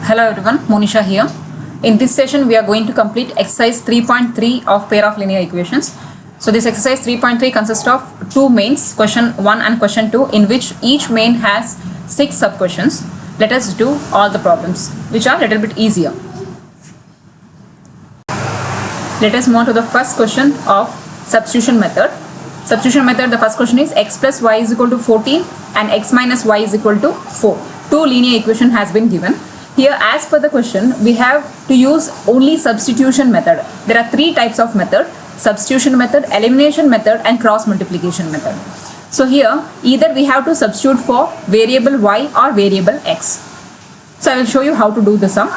Hello everyone, Monisha here. In this session, we are going to complete exercise 3.3 of pair of linear equations. So this exercise 3.3 consists of two mains, question 1 and question 2, in which each main has 6 sub-questions. Let us do all the problems, which are a little bit easier. Let us move on to the first question of substitution method. Substitution method, the first question is x plus y is equal to 14 and x minus y is equal to 4. Two linear equation has been given. Here, as per the question, we have to use only substitution method. There are 3 types of method: substitution method, elimination method and cross multiplication method. So here, either we have to substitute for variable y or variable x. So I will show you how to do the sum.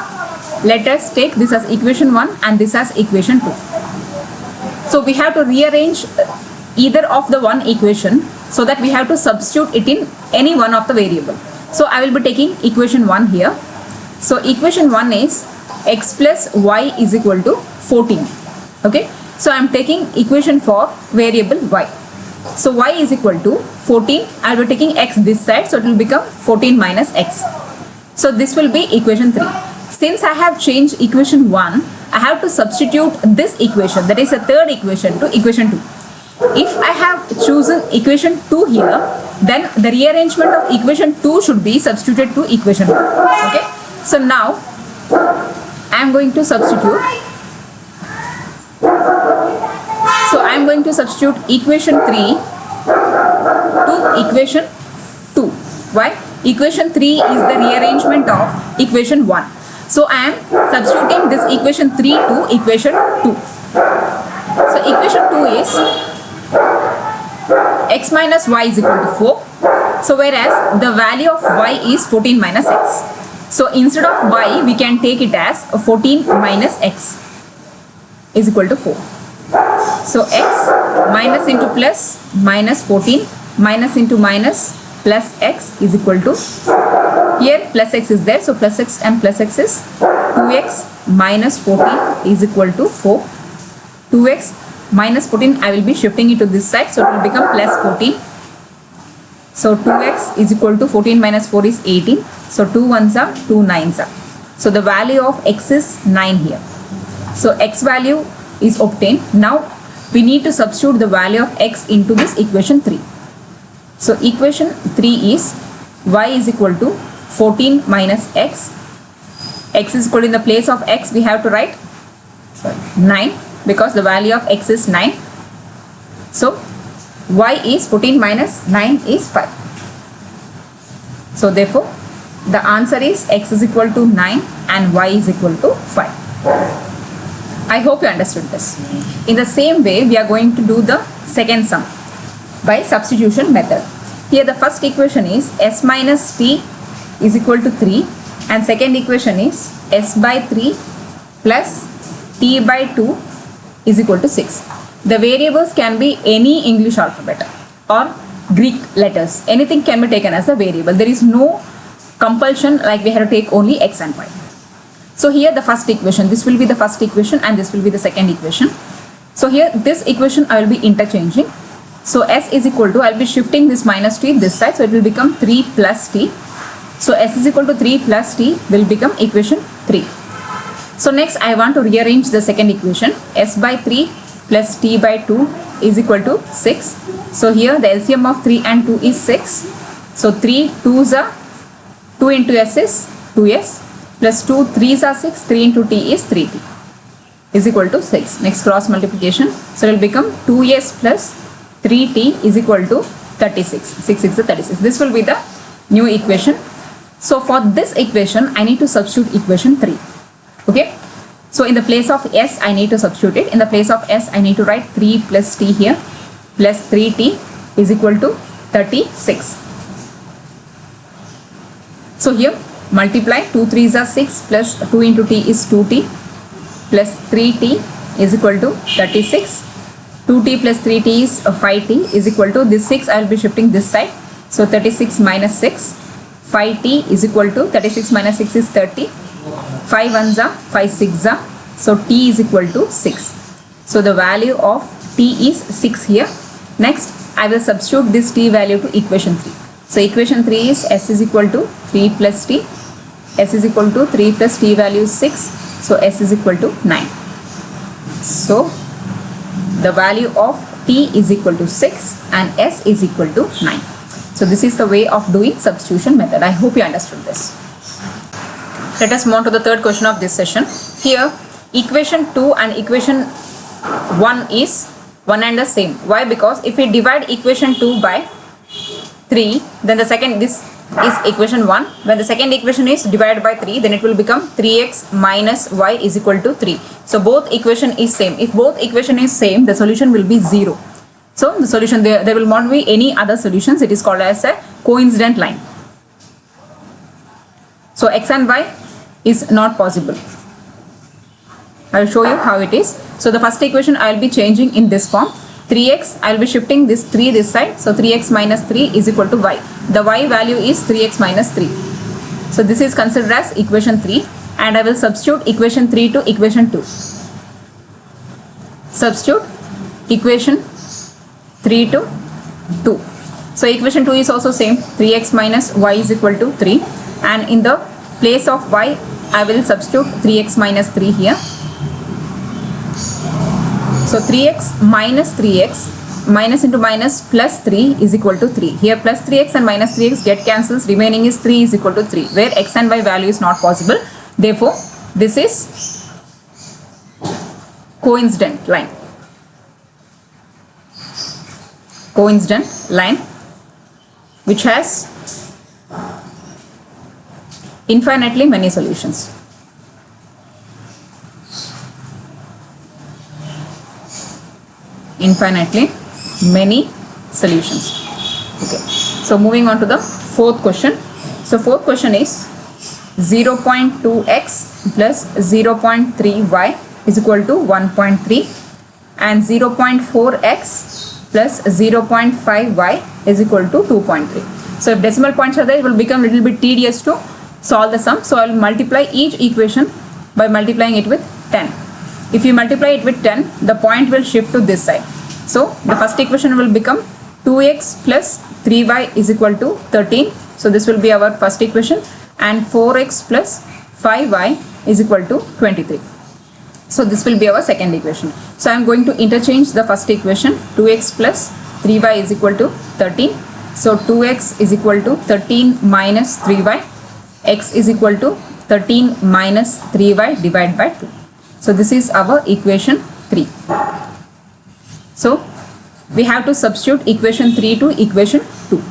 Let us take this as equation 1 and this as equation 2. So we have to rearrange either of the one equation so that we have to substitute it in any one of the variable. So I will be taking equation 1 here. So equation 1 is x plus y is equal to 14. Okay. So I am taking equation for variable y. So y is equal to 14. I will be taking x this side. So it will become 14 minus x. So this will be equation 3. Since I have changed equation 1, I have to substitute this equation, that is a third equation, to equation 2. If I have chosen equation 2 here, then the rearrangement of equation 2 should be substituted to equation 1. Okay. So now I am going to substitute. So I am going to substitute equation 3 to equation 2. Why? Equation 3 is the rearrangement of equation 1. So I am substituting this equation 3 to equation 2. So equation 2 is x minus y is equal to 4. So whereas the value of y is 14 minus x. So instead of y, we can take it as 14 minus x is equal to 4. So x minus into plus minus 14 minus into minus plus x is equal to 4. Here plus x is there. So plus x and plus x is 2x minus 14 is equal to 4. 2x minus 14, I will be shifting it to this side. So it will become plus 14. So 2x is equal to 14 minus 4 is 18. So 2 1s are 2 9s are. So the value of x is 9 here. So x value is obtained. Now we need to substitute the value of x into this equation 3. So equation 3 is y is equal to 14 minus x. X is equal to, in the place of x we have to write 9 because the value of x is 9. So y is 14 minus 9 is 5. So therefore the answer is x is equal to 9 and y is equal to 5. I hope you understood this. In the same way, we are going to do the second sum by substitution method. Here the first equation is s minus t is equal to 3 and second equation is s by 3 plus t by 2 is equal to 6. The variables can be any English alphabet or Greek letters. Anything can be taken as a variable. There is no compulsion like we have to take only x and y. So here the first equation, this will be the first equation and this will be the second equation. So here this equation I will be interchanging. So s is equal to, I will be shifting this minus t this side, so it will become 3 plus t. So s is equal to 3 plus t will become equation 3. So next I want to rearrange the second equation. S by 3 plus t by 2 is equal to 6. So here the LCM of 3 and 2 is 6. So 3 2s are 2 into s is 2s plus 2 3s are 6. 3 into t is 3t is equal to 6. Next cross multiplication. So it will become 2s plus 3t is equal to 36. 6 6 is 36. This will be the new equation. So for this equation I need to substitute equation 3. Okay. So in the place of s I need to substitute it. In the place of s I need to write 3 plus t here plus 3t is equal to 36. So here multiply 2 3s are 6 plus 2 into t is 2t plus 3t is equal to 36. 2t plus 3t is 5t is equal to this 6 I will be shifting this side. So 36 minus 6. 5t is equal to 36 minus 6 is 30. 5 1s are 5 6s are. So t is equal to 6. So the value of t is 6 here. Next I will substitute this t value to equation 3. So equation 3 is s is equal to 3 plus t. S is equal to 3 plus t value is 6. So S is equal to 9. So the value of t is equal to 6 and S is equal to 9. So this is the way of doing substitution method. I hope you understood this. Let us move on to the third question of this session. Here equation 2 and equation 1 is one and the same. Why? Because if we divide equation 2 by 3, then the second, this is equation 1. When the second equation is divided by 3, then it will become 3x minus y is equal to 3. So both equation is same. If both equation is same, the solution will be 0. So the solution, there will not be any other solutions. It is called as a coincident line. So x and y is not possible. I will show you how it is. So the first equation I will be changing in this form. 3x, I will be shifting this 3 this side. So 3x minus 3 is equal to y. The y value is 3x minus 3. So this is considered as equation 3, and I will substitute equation 3 to equation 2. Substitute equation 3 to 2. So equation 2 is also same. 3x minus y is equal to 3, and in the place of y I will substitute 3x minus 3 here. So 3x minus 3x, minus into minus plus 3 is equal to 3. Here plus 3x and minus 3x get cancels, remaining is 3 is equal to 3, where x and y value is not possible. Therefore this is coincident line. Coincident line which has infinitely many solutions. Infinitely many solutions. Okay, so moving on to the fourth question. So fourth question is 0.2x plus 0.3y is equal to 1.3, and 0.4x plus 0.5y is equal to 2.3. So if decimal points are there, it will become a little bit tedious to solve the sum. So I will multiply each equation by multiplying it with 10. If you multiply it with 10, the point will shift to this side. So the first equation will become 2x plus 3y is equal to 13. So this will be our first equation, and 4x plus 5y is equal to 23. So this will be our second equation. So I am going to interchange the first equation. 2x plus 3y is equal to 13. So 2x is equal to 13 minus 3y. X is equal to 13 minus 3y divided by 2. So this is our equation 3. So we have to substitute equation 3 to equation 2.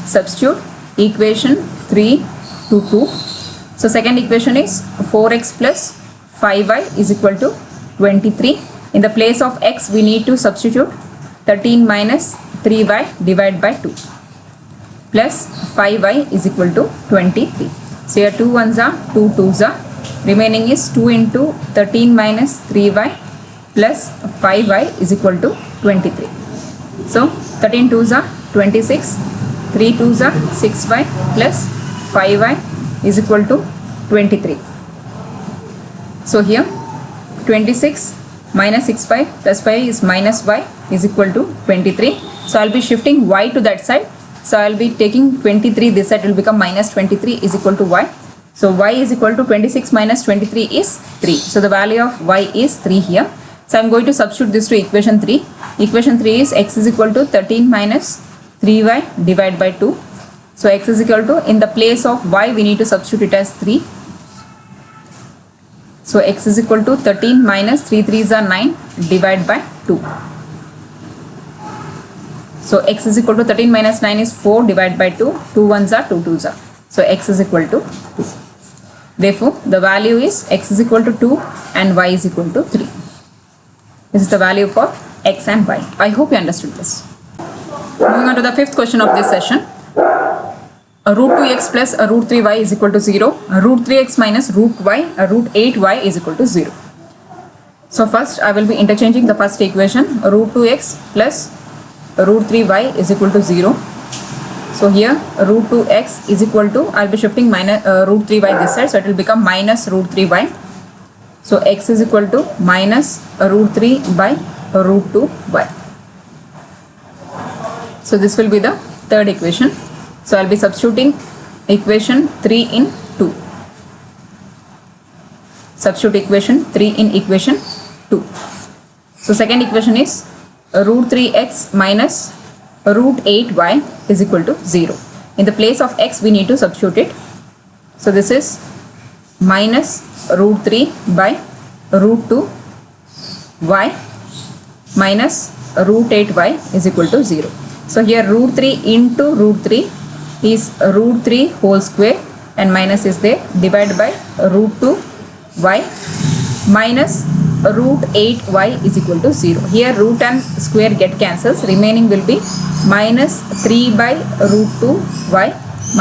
Substitute equation 3 to 2. So second equation is 4x plus 5y is equal to 23. In the place of x we need to substitute 13 minus 3y divided by 2 plus 5y is equal to 23. So here 2 ones are 2 twos are. Remaining is 2 into 13 minus 3y plus 5y is equal to 23. So 13 twos are 26, 3 twos are 6y plus 5y is equal to 23. So here 26 minus 6y plus 5 is minus y is equal to 23. So I will be shifting y to that side. So I will be taking 23 this side, it will become minus 23 is equal to y. So y is equal to 26 minus 23 is 3. So the value of y is 3 here. So I am going to substitute this to equation 3. Equation 3 is x is equal to 13 minus 3y divided by 2. So x is equal to, in the place of y we need to substitute it as 3. So x is equal to 13 minus 3 3s are 9 divided by 2. So x is equal to 13 minus 9 is 4 divided by 2. 2 ones are 2 twos are. So x is equal to 2. Therefore the value is x is equal to 2 and y is equal to 3. This is the value for x and y. I hope you understood this. Moving on to the fifth question of this session. Root 2x plus root 3y is equal to 0. Root 3x minus root y, root 8y is equal to 0. So first I will be interchanging the first equation. Root 2x plus root 3y is equal to 0. So here root 2x is equal to, I will be shifting minus root 3y this side. So it will become minus root 3y. So x is equal to minus root 3 by root 2y. So this will be the third equation. So I will be substituting equation 3 in 2. substitute equation 3 in equation 2. So second equation is root 3x minus root 8y is equal to 0. In the place of x we need to substitute it. So this is minus root 3 by root 2y minus root 8y is equal to 0. So here root 3 into root 3 is root 3 whole square and minus is there, divided by root 2y minus root 8y is equal to 0. Here root and square get cancels, remaining will be minus 3 by root 2y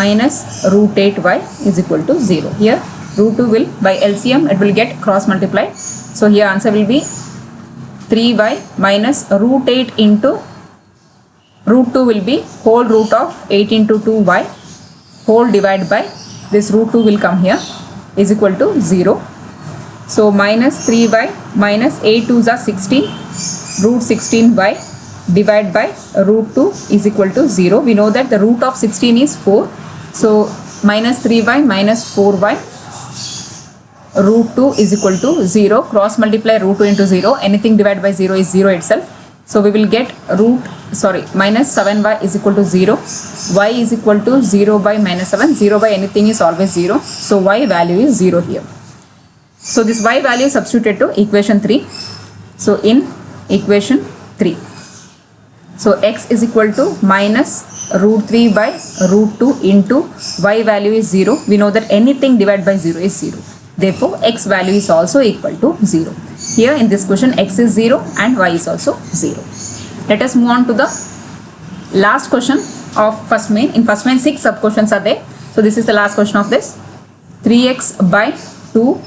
minus root 8y is equal to 0. Here root 2 will by LCM it will get cross multiplied. So here answer will be 3y minus root 8 into root 2 will be whole root of 8 into 2y whole divided by this root 2 will come here is equal to 0. So minus 3y minus 8 2s are 16 root 16y divided by root 2 is equal to 0. We know that the root of 16 is 4. So minus 3y minus 4y root 2 is equal to 0. Cross multiply root 2 into 0. Anything divided by 0 is 0 itself. So we will get minus 7y is equal to 0. Y is equal to 0 by minus 7. 0 by anything is always 0. So y value is 0 here. So this y value is substituted to equation 3. So in equation 3. So x is equal to minus root 3 by root 2 into y value is 0. We know that anything divided by 0 is 0. Therefore x value is also equal to 0. Here in this question x is 0 and y is also 0. Let us move on to the last question of first main. In first main 6 sub questions are there. So this is the last question of this. 3x by 2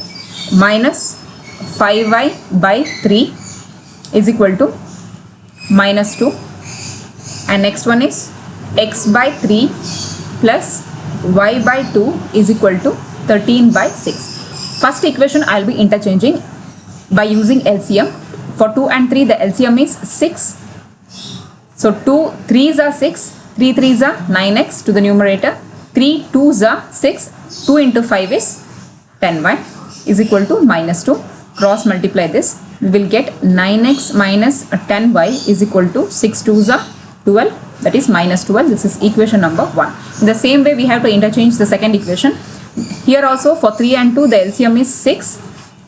minus 5y by 3 is equal to minus 2. And next one is x by 3 plus y by 2 is equal to 13 by 6. First equation I will be interchanging by using LCM. For 2 and 3 the LCM is 6. So 2 3s are 6, 3 3s are 9x to the numerator, 3 2s are 6, 2 into 5 is 10y is equal to minus 2. Cross multiply this, we will get 9x minus 10y is equal to 6 2s are 12, that is minus 12. This is equation number 1. In the same way we have to interchange the second equation. Here also for 3 and 2 the LCM is 6.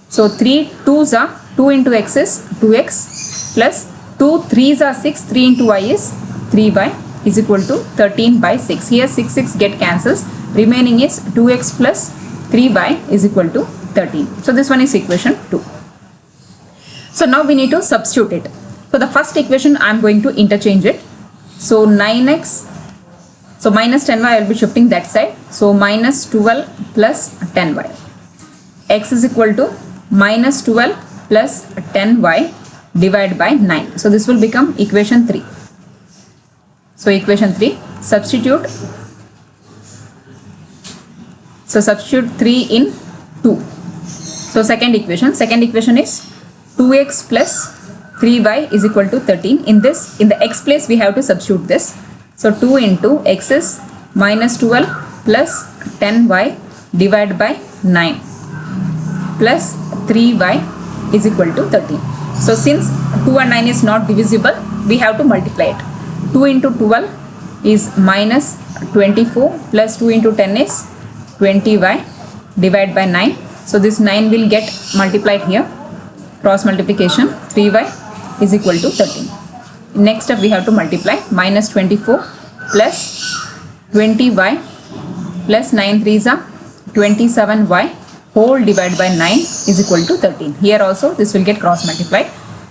So 3 2s are 2 into x is 2x plus 2 3s are 6, 3 into y is 3y is equal to 13 by 6. Here 6 6 get cancels, remaining is 2x plus 3y is equal to 13. So this one is equation 2. So now we need to substitute it. So the first equation I am going to interchange it. So 9x, so minus 10y I will be shifting that side. So minus 12 plus 10y. X is equal to minus 12 plus 10y divided by 9. So this will become equation 3. So equation 3, substitute. So substitute 3 in 2. So second equation is 2x plus 3y is equal to 13. In the x place we have to substitute this. So 2 into x is minus 12 plus 10y divided by 9 plus 3y is equal to 13. So since 2 and 9 is not divisible, we have to multiply it. 2 into 12 is minus 24 plus 2 into 10 is 20y divided by 9. So this 9 will get multiplied here. Cross multiplication, 3y is equal to 13. Next step we have to multiply minus 24 plus 20y plus 9 3s are 27y whole divided by 9 is equal to 13. Here also this will get cross multiplied.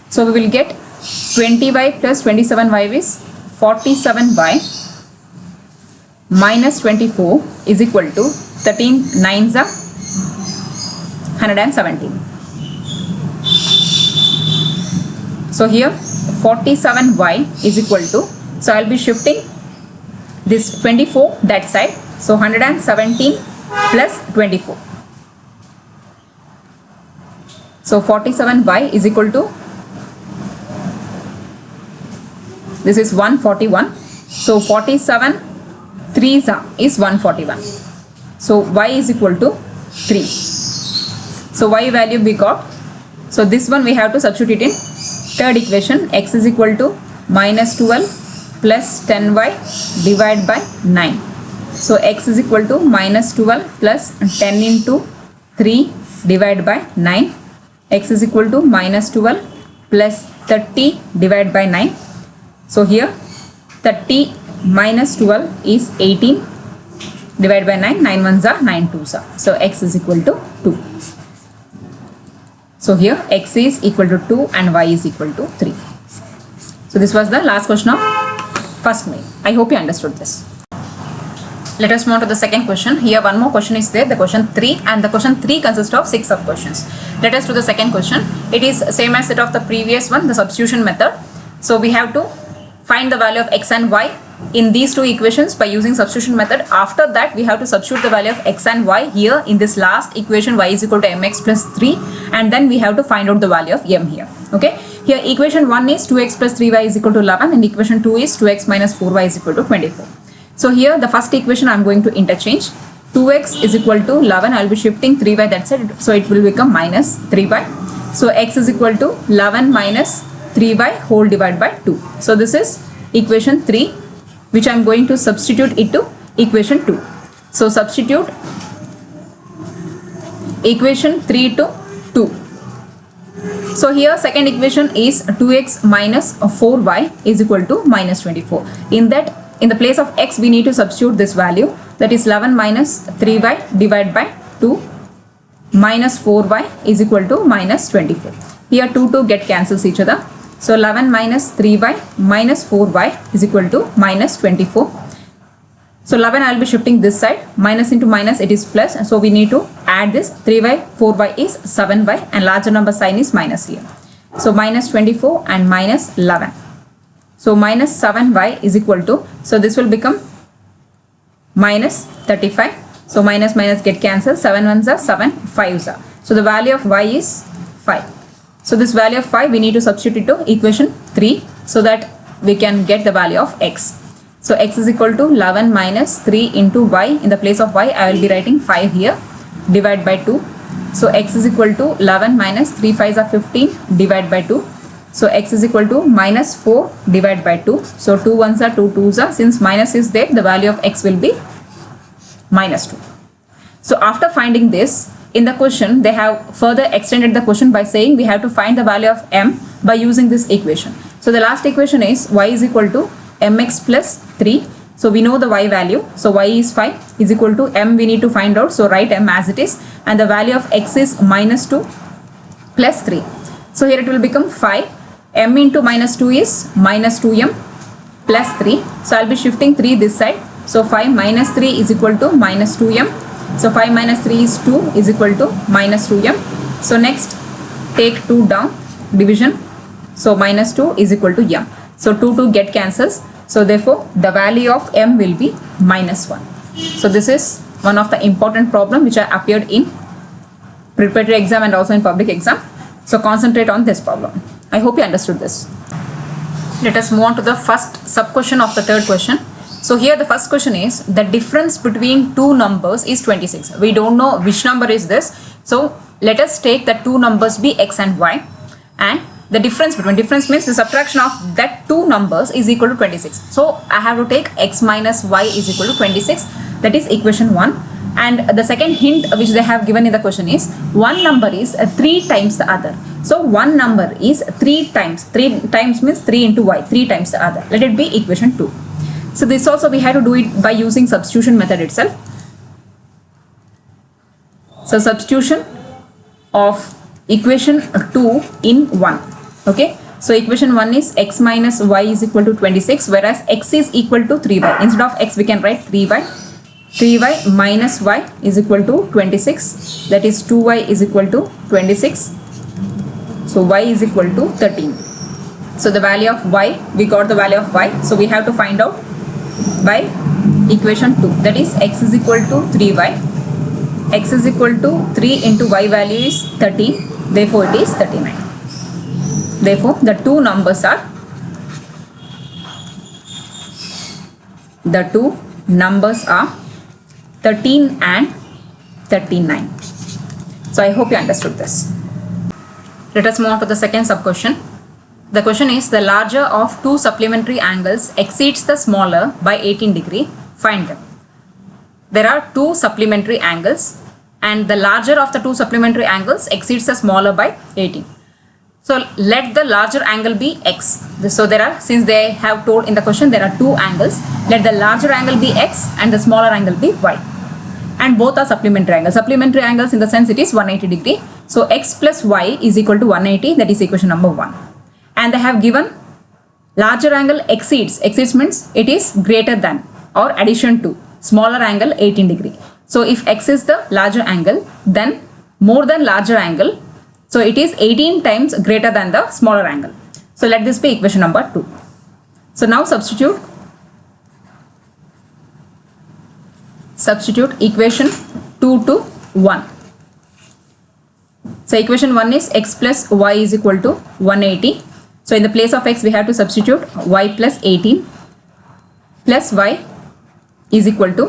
So we will get 20y plus 27y is 47y minus 24 is equal to 13 9s are 117. So here 47y is equal to, so I will be shifting this 24 that side. So 117 plus 24. So 47y is equal to, this is 141. So 47 3s is 141. So y is equal to 3. So y value we got. So this one we have to substitute in third equation. X is equal to minus 12 plus 10y divided by 9. So x is equal to minus 12 plus 10 into 3 divided by 9. X is equal to minus 12 plus 30 divided by 9. So here 30 minus 12 is 18 divided by 9. 9 ones are 9 twos are. So x is equal to 2. So here x is equal to 2 and y is equal to 3. So this was the last question of first main. I hope you understood this. Let us move on to the second question. Here one more question is there, the question 3, and the question 3 consists of 6 sub questions. Let us do the second question. It is same as that of the previous one, the substitution method. So we have to find the value of x and y in these two equations by using substitution method. After that we have to substitute the value of x and y here in this last equation, y is equal to mx plus 3, and then we have to find out the value of m here. Okay, here equation 1 is 2x plus 3y is equal to 11, and equation 2 is 2x minus 4y is equal to 24. So here the first equation I am going to interchange. 2x is equal to 11, I will be shifting 3y that side, so it will become minus 3y. So x is equal to 11 minus 3y whole divided by 2. So this is equation 3, which I am going to substitute it to equation 2. So substitute equation 3 to 2. So here second equation is 2x minus 4y is equal to minus 24. In the place of x we need to substitute this value, that is 11 minus 3y divided by 2 minus 4y is equal to minus 24. Here 2 get cancels each other. So 11 minus 3y minus 4y is equal to minus 24. So 11 I will be shifting this side, minus into minus it is plus, so we need to add this. 3y 4y is 7y, and larger number sign is minus here. So minus 24 and minus 11. So minus 7y is equal to, so this will become minus 35. So minus minus get cancelled, 7 ones are 7, 5s are. So the value of y is 5. So this value of 5 we need to substitute it to equation 3 so that we can get the value of x. So x is equal to 11 minus 3 into y. In the place of y I will be writing 5 here, divide by 2. So x is equal to 11 minus 3 5s are 15, divide by 2. So x is equal to minus 4 divided by 2. So 2 ones are 2 twos are. Since minus is there, the value of x will be minus 2. So after finding this, in the question they have further extended the question by saying we have to find the value of m by using this equation. So the last equation is y is equal to mx plus 3. So we know the y value. So y is 5 is equal to m we need to find out. So write m as it is, and the value of x is minus 2 plus 3. So here it will become 5. M into minus 2 is minus 2m plus 3. So I will be shifting 3 this side. So 5 minus 3 is equal to minus 2m. So 5 minus 3 is 2 is equal to minus 2m. So next take 2 down, division. So minus 2 is equal to m. So 2 get cancels. So therefore the value of m will be minus 1. So this is one of the important problem which appeared in preparatory exam and also in public exam. So concentrate on this problem. I hope you understood this. Let us move on to the first sub question of the third question. So here the first question is the difference between two numbers is 26. We don't know which number is this. So let us take the two numbers be x and y, and the difference means the subtraction of that two numbers is equal to 26. So I have to take x minus y is equal to 26. That is equation 1. And the second hint which they have given in the question is one number is 3 times the other. So one number is 3 times. 3 times means 3 into y, 3 times the other. Let it be equation 2. So this also we have to do it by using substitution method itself. So substitution of equation 2 in 1. Okay. So equation 1 is x minus y is equal to 26, whereas x is equal to 3y. Instead of x we can write 3y. 3y minus y is equal to 26, that is 2y is equal to 26. So y is equal to 13. So the value of y, we got the value of y. So we have to find out by equation 2, that is x is equal to 3y. X is equal to 3 into y value is 13. Therefore it is 39. Therefore the two numbers are 13 and 39. So I hope you understood this. Let us move on to the second sub question. The question is, the larger of two supplementary angles exceeds the smaller by 18 degree. Find them. There are two supplementary angles and the larger of the two supplementary angles exceeds the smaller by 18. So let the larger angle be x. So there are, since they have told in the question there are two angles, let the larger angle be x and the smaller angle be y. And both are supplementary angles. Supplementary angles in the sense it is 180 degree. So x plus y is equal to 180, that is equation number 1. And they have given larger angle exceeds means it is greater than or addition to smaller angle 18 degree. So if x is the larger angle, then more than larger angle, so it is 18 times greater than the smaller angle. So let this be equation number 2. So now substitute equation 2 to 1. So equation 1 is x plus y is equal to 180. So in the place of x we have to substitute y plus 18 plus y is equal to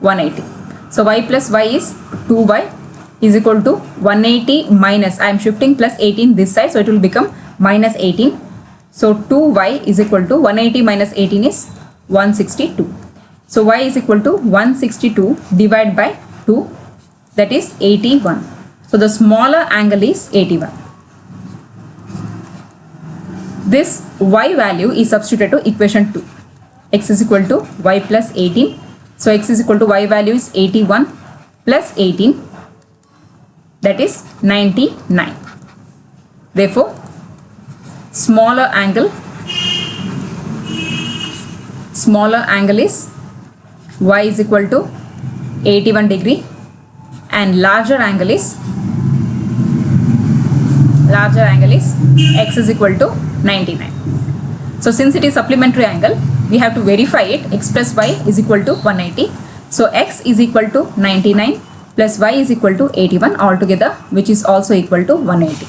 180. So y plus y is 2y is equal to 180 minus, I am shifting plus 18 this side, so it will become minus 18. So 2y is equal to 180 minus 18 is 162. So y is equal to 162 divided by 2, that is 81. So the smaller angle is 81. This y value is substituted to equation 2. X is equal to y plus 18. So x is equal to y value is 81 plus 18, that is 99. Therefore, smaller angle is y is equal to 81 degree and larger angle is x is equal to 99. So since it is supplementary angle, we have to verify it. X plus y is equal to 180. So x is equal to 99 plus y is equal to 81 altogether, which is also equal to 180.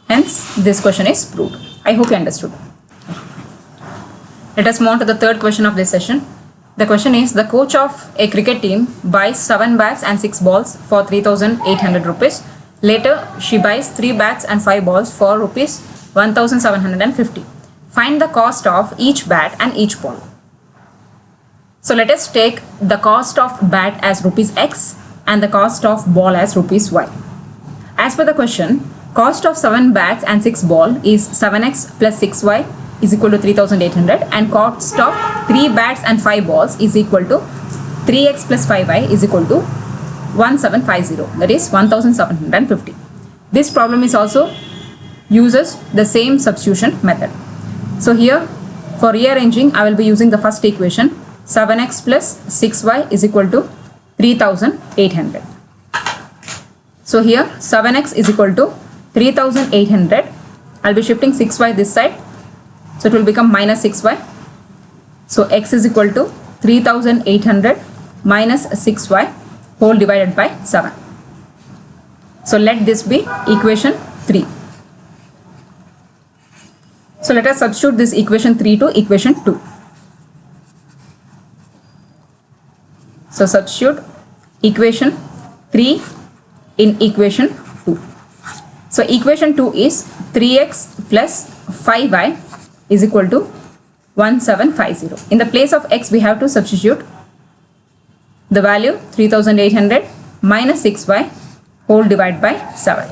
Hence, this question is proved. I hope you understood. Let us move on to the third question of this session. The question is, the coach of a cricket team buys 7 bats and 6 balls for 3,800 rupees. Later, she buys 3 bats and 5 balls for rupees 1,750. Find the cost of each bat and each ball. So let us take the cost of bat as rupees x and the cost of ball as rupees y. As per the question, cost of 7 bats and 6 ball is 7x plus 6y is equal to 3,800 and cost of 3 bats and 5 balls is equal to 3x plus 5y is equal to 1750, that is 1,750. This problem is also uses the same substitution method. So here for rearranging, I will be using the first equation, 7x plus 6y is equal to 3,800. So here 7x is equal to 3,800. I'll be shifting 6y this side, so it will become minus 6y. So x is equal to 3,800 minus 6y whole divided by 7. So let this be equation 3. So let us substitute this equation 3 to equation 2. So substitute equation 3 in equation 2. So equation 2 is 3x plus 5y is equal to 1750. In the place of x we have to substitute the value 3,800 minus 6y whole divided by 7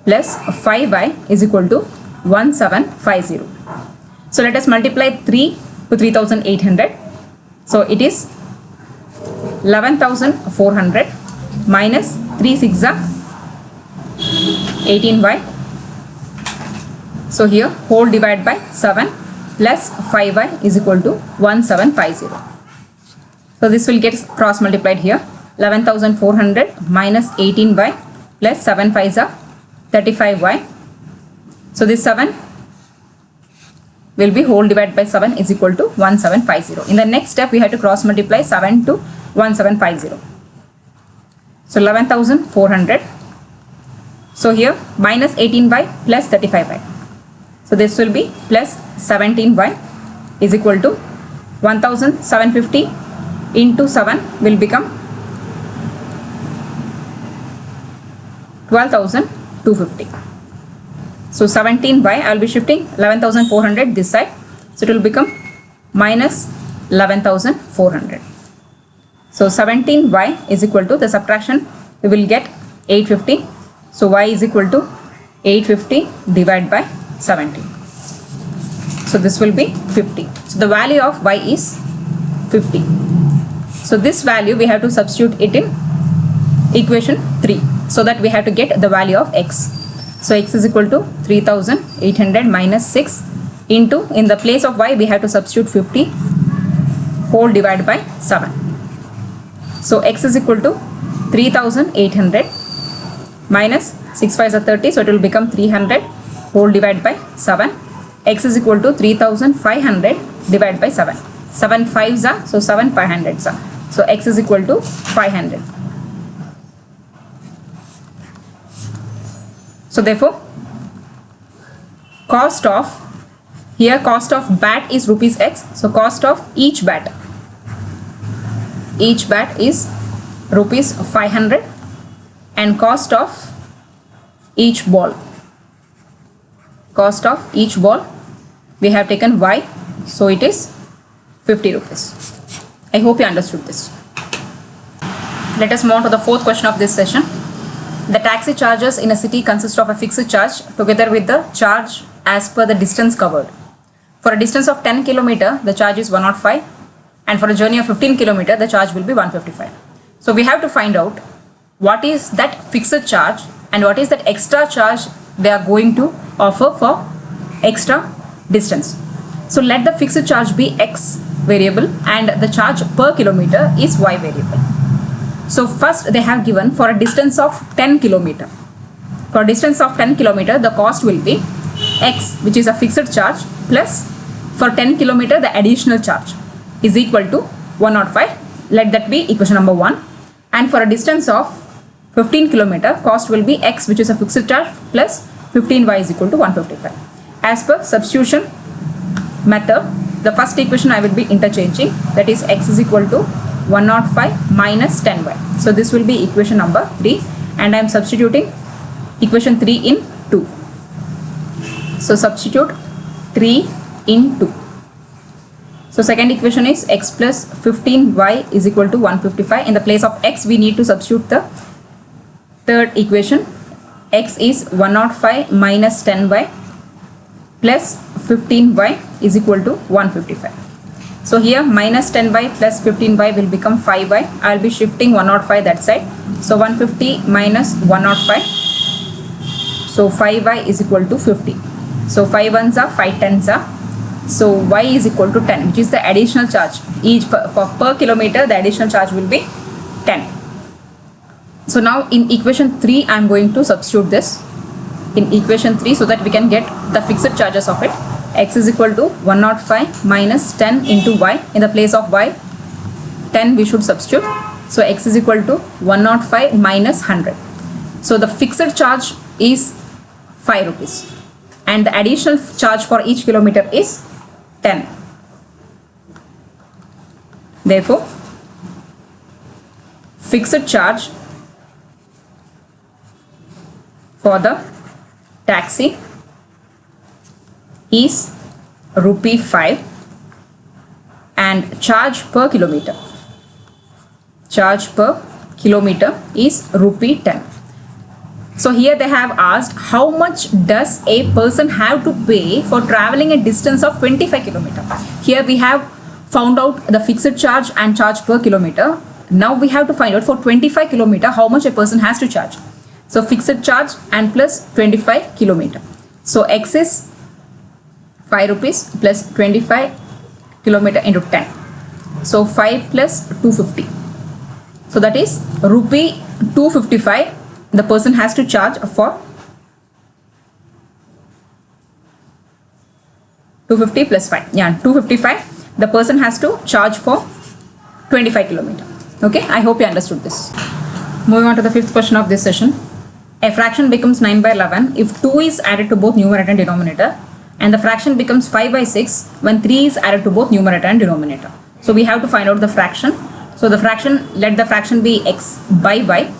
plus 5y is equal to 1750. So let us multiply 3 to 3,800. So it is 11,400 minus 3 6 are 18y. So here whole divided by 7 plus 5y is equal to 1750. So this will get cross multiplied here. 11,400 minus 18y plus 7 5s are 35y. So this 7 will be whole divided by 7 is equal to 1750. In the next step we have to cross multiply 7 to 1750. So 11,400. So here minus 18y plus 35y. So this will be plus 17y is equal to 1750 into 7 will become 12,250. So 17y, I will be shifting 11,400 this side. So it will become minus 11,400. So 17y is equal to the subtraction, we will get 850. So y is equal to 850 divided by 17. So this will be 50. So the value of y is 50. So this value we have to substitute it in equation 3, so that we have to get the value of x. So x is equal to 3800 minus 6 into, in the place of y we have to substitute 50 whole divided by 7. So x is equal to 3800 minus 6 5 is 30, so it will become 300 whole divided by 7. X is equal to 3500 divided by 7. 7 5s are, so 7 500s are. So x is equal to 500. So therefore, cost of, here cost of bat is rupees x. So cost of each bat is rupees 500, and cost of each ball we have taken y, so it is 50 rupees. I hope you understood this. Let us move on to the fourth question of this session. The taxi charges in a city consist of a fixed charge together with the charge as per the distance covered. For a distance of 10 km, the charge is 105, and for a journey of 15 km, the charge will be 155. So we have to find out what is that fixed charge and what is that extra charge they are going to offer for extra distance. So let the fixed charge be x variable and the charge per kilometer is y variable. So first they have given for a distance of 10 km. For a distance of 10 km, the cost will be x, which is a fixed charge, plus for 10 km the additional charge is equal to 105. Let that be equation number 1. And for a distance of 15 km, cost will be x, which is a fixed charge, plus 15y is equal to 155. As per substitution method, the first equation I will be interchanging, that is x is equal to 105 minus 10y. So this will be equation number 3, and I am substituting equation 3 in 2. So substitute 3 in 2. So second equation is x plus 15y is equal to 155. In the place of x, we need to substitute the third equation. X is 105 minus 10y plus 15y is equal to 155. So here minus 10y plus 15y will become 5y. I will be shifting 105 that side. So 150 minus 105. So 5y is equal to 50. So 5 ones are, 5 tens are. So y is equal to 10, which is the additional charge. Each per kilometer, the additional charge will be 10. So now in equation 3, I am going to substitute this in equation 3 so that we can get the fixed charges of it. X is equal to 105 minus 10 into y. In the place of y, 10 we should substitute. So x is equal to 105 minus 100. So the fixed charge is 5 rupees. And the additional charge for each kilometer is 10. Therefore, fixed charge for the taxi is rupee 5 and charge per kilometer is rupee 10. So here they have asked how much does a person have to pay for traveling a distance of 25 km. Here we have found out the fixed charge and charge per kilometer. Now we have to find out for 25 km how much a person has to charge. So fixed charge and plus 25 km. So x is 5 rupees plus 25 km into 10. So 5 plus 250. So that is rupee 255 the person has to charge for 250 plus 5. Yeah, 255 the person has to charge for 25 km. Okay, I hope you understood this. Moving on to the fifth question of this session. A fraction becomes 9 by 11 if 2 is added to both numerator and denominator, and the fraction becomes 5 by 6 when 3 is added to both numerator and denominator. So we have to find out the fraction. So the fraction, let the fraction be x by y.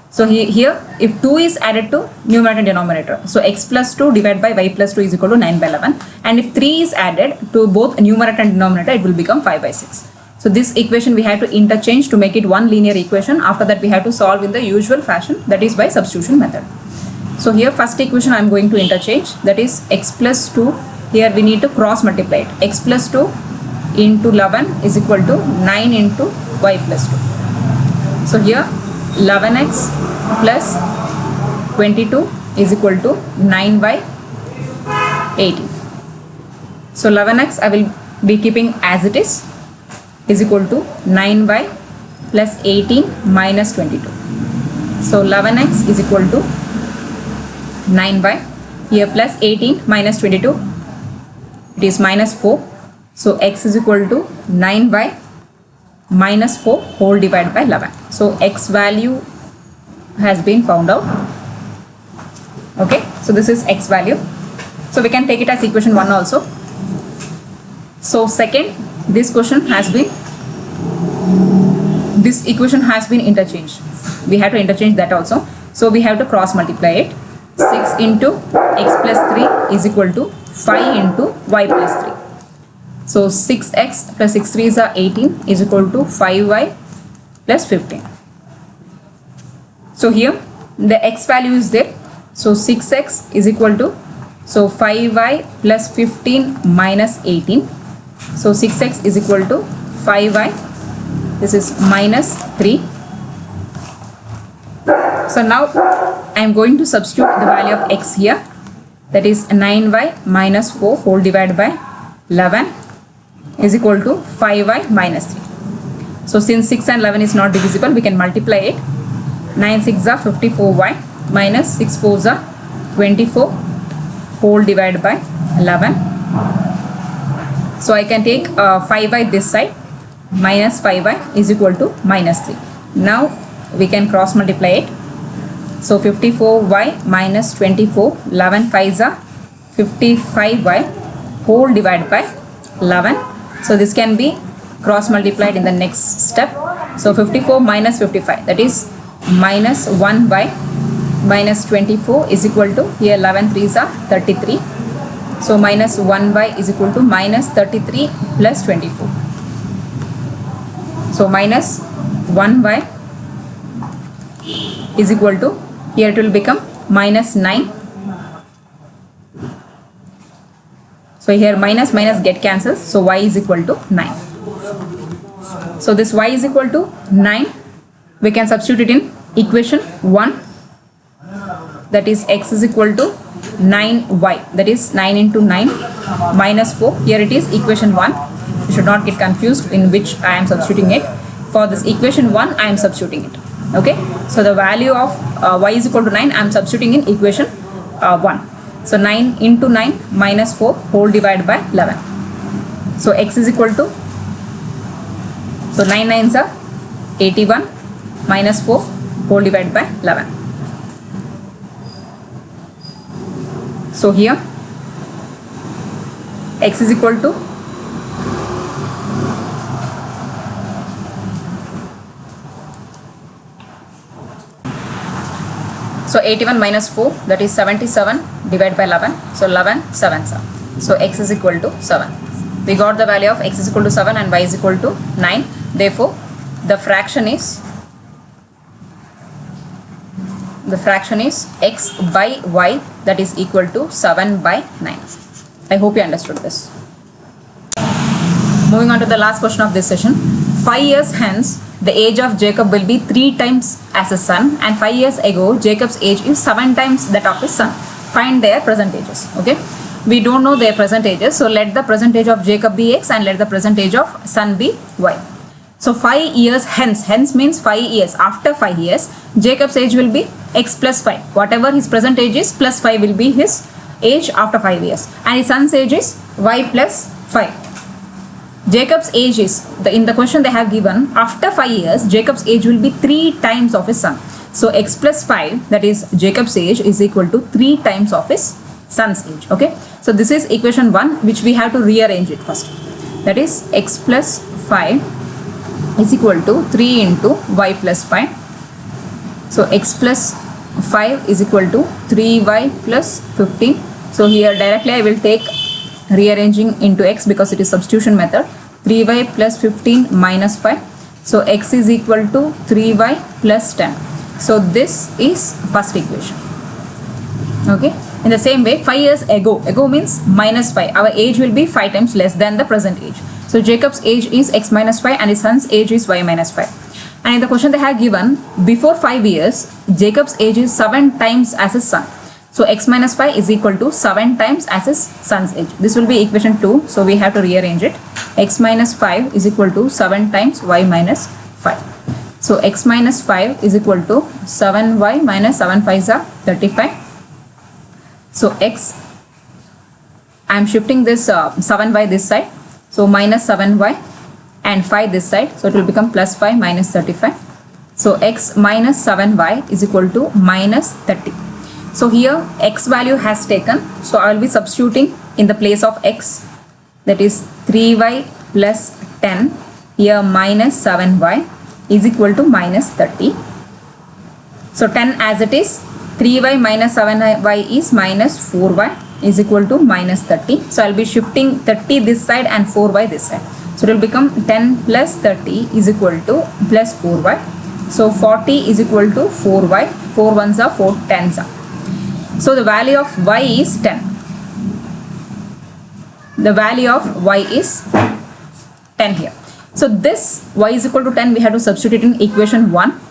So here if 2 is added to numerator and denominator, so x plus 2 divided by y plus 2 is equal to 9 by 11, and if 3 is added to both numerator and denominator, it will become 5 by 6. So this equation we have to interchange to make it one linear equation. After that we have to solve in the usual fashion, that is by substitution method. So here first equation I am going to interchange, that is x plus 2, here we need to cross multiply it. X plus 2 into 11 is equal to 9 into y plus 2. So here 11x plus 22 is equal to 9 by 18. So 11x I will be keeping as it is equal to 9 by plus 18 minus 22. So 11x is equal to 9 by, here plus 18 minus 22, it is minus 4. So x is equal to 9 by minus 4 whole divided by 11. So x value has been found out. Okay, so this is x value. So we can take it as equation 1 also. So second, this equation has been interchanged. We have to interchange that also. So we have to cross multiply it. 6 into x plus 3 is equal to 5 into y plus 3. So 6x plus 6 3s are 18 is equal to 5y plus 15. So here the x value is there. So 6x is equal to, so 5y plus 15 minus 18. So 6x is equal to 5y. This is minus 3. So now I am going to substitute the value of x here. That is 9y minus 4 whole divided by 11 is equal to 5y minus 3. So since 6 and 11 is not divisible, we can multiply it. 9 6 are 54y minus 6 4s are 24 whole divided by 11. So I can take 5y this side, minus 5y is equal to minus 3. Now we can cross multiply it. So 54y minus 24, 11 5s are 55y whole divided by 11. So this can be cross multiplied in the next step. So 54 minus 55, that is minus 1 by minus 24 is equal to, here 11 3s are 33. So minus 1 by is equal to minus 33 plus 24. So minus 1 by is equal to, here it will become minus 9. So here minus minus get cancels. So y is equal to 9. So this y is equal to 9. We can substitute it in equation 1. That is x is equal to 9y. That is 9 into 9 minus 4. Here it is equation 1. You should not get confused in which I am substituting it. For this equation 1, I am substituting it. Okay. So the value of y is equal to 9, I am substituting in equation 1. So 9 into 9 minus 4 whole divided by 11. So x is equal to, so 9 9s are 81 minus 4 whole divided by 11. So here x is equal to, so 81 minus 4, that is 77 divided by 11. So 11 7s are. So x is equal to 7. We got the value of x is equal to 7 and y is equal to 9. Therefore, the fraction is x by y, that is equal to 7 by 9. I hope you understood this. Moving on to the last question of this session. 5 years hence, the age of Jacob will be 3 times as his son, and 5 years ago Jacob's age is 7 times that of his son. Find their present ages. Okay, we don't know their present ages, so let the present age of Jacob be x and let the present age of son be y. So 5 years hence means 5 years. After 5 years, Jacob's age will be x plus 5. Whatever his present age is, plus 5 will be his age after 5 years, and his son's age is y plus 5. Jacob's age is, in the question they have given, after 5 years, Jacob's age will be 3 times of his son. So x plus 5, that is Jacob's age, is equal to 3 times of his son's age. Okay, so this is equation 1, which we have to rearrange it first. That is x plus 5 is equal to 3 into y plus 5. So x plus 5 is equal to 3y plus 15. So here directly I will take rearranging into x because it is substitution method. 3y plus 15 minus 5. So x is equal to 3y plus 10. So this is first equation. Okay. In the same way, 5 years ago means minus 5. Our age will be 5 times less than the present age. So Jacob's age is x minus 5 and his son's age is y minus 5. And in the question they have given, before 5 years, Jacob's age is 7 times as his son. So x minus 5 is equal to 7 times as his son's age. This will be equation 2. So we have to rearrange it. X minus 5 is equal to 7 times y minus 5. So x minus 5 is equal to 7y minus 7 5s are 35. So x, I am shifting this 7y this side. So minus 7y and 5 this side. So it will become plus 5 minus 35. So x minus 7y is equal to minus 30. So here x value has taken. So I will be substituting in the place of x, that is 3y plus 10. Here minus 7y is equal to minus 30. So 10 as it is. 3y minus 7y is minus 4y is equal to minus 30. So I'll be shifting 30 this side and 4y this side. So it will become 10 plus 30 is equal to plus 4y. So 40 is equal to 4y. 4 ones are 4 tens are. So the value of y is 10. The value of y is 10 here. So this y is equal to 10 we have to substitute in equation 1.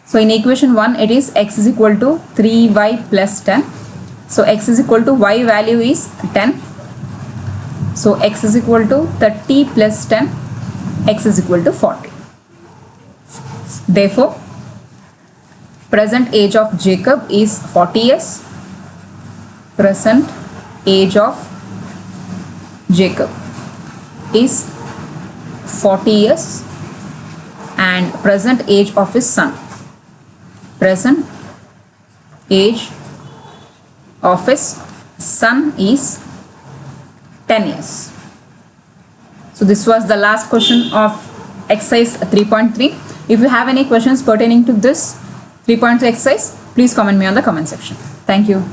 So in equation 1 it is x is equal to 3y plus 10. So x is equal to y value is 10. So x is equal to 30 plus 10. X is equal to 40. Therefore, present age of Jacob is 40 years. Present age of Jacob is 40 years. And present age of his son. Present age of his son is 10 years. So this was the last question of exercise 3.3. If you have any questions pertaining to this 3.3 exercise, please comment me on the comment section. Thank you.